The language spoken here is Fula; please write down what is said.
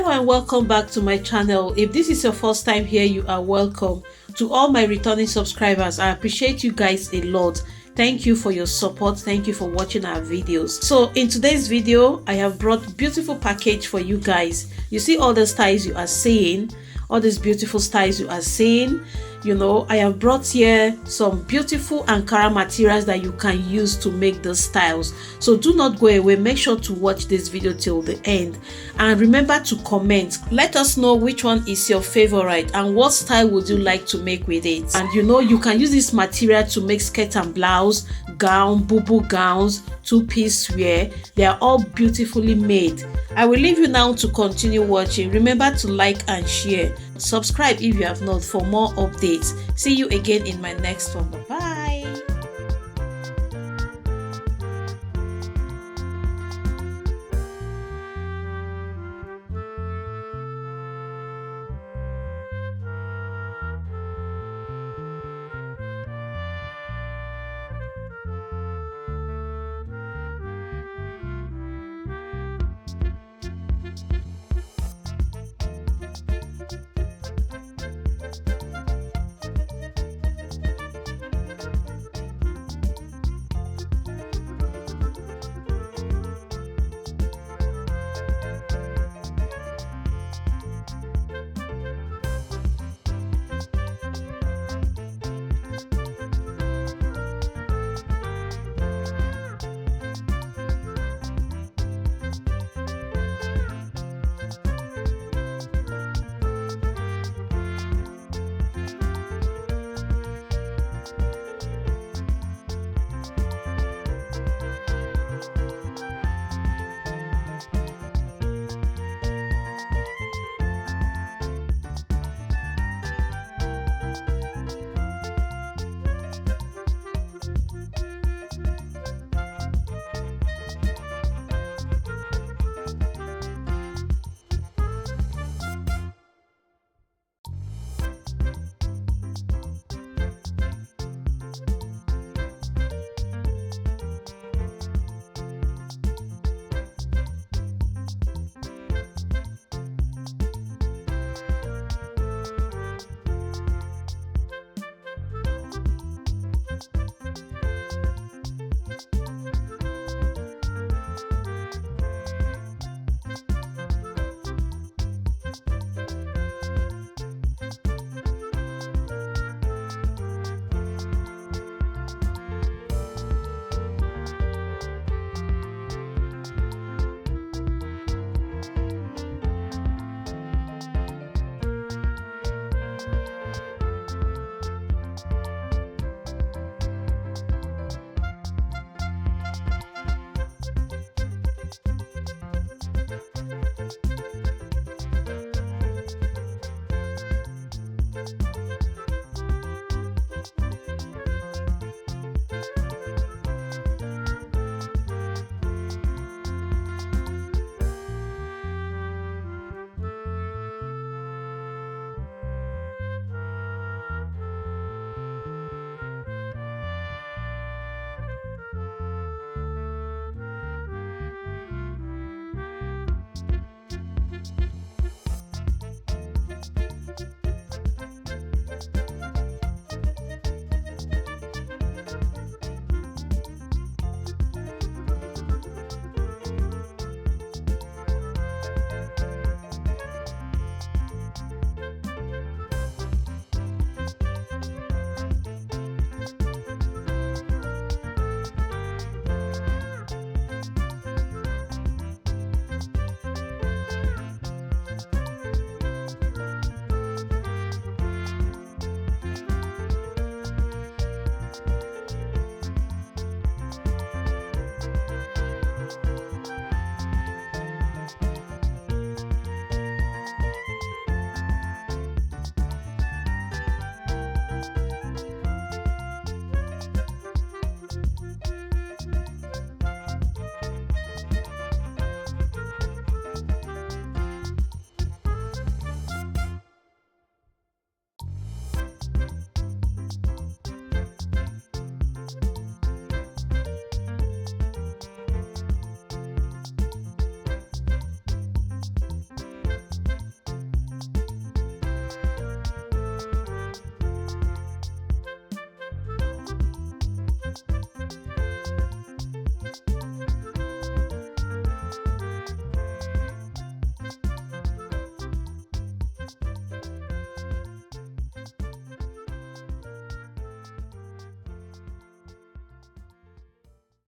Hello and welcome back to my channel. If this is your first time here, you are welcome. To all my returning subscribers, I appreciate you guys a lot. Thank you for your support. Thank you for watching our videos. So in today's video, I have brought beautiful package for you guys. You see all the styles you are seeing, all these beautiful styles you are seeing. You know, I have brought here some beautiful Ankara materials that you can use to make those styles. So do not go away. Make sure to watch this video till the end. And remember to comment. Let us know which one is your favorite and what style would you like to make with it. And you know, you can use this material to make skirt and blouse, gown, bubu gowns, two-piece wear. They are all beautifully made. I will leave you now to continue watching. Remember to like and share. Subscribe if you have not for more updates. See you again in my next one. Bye bye.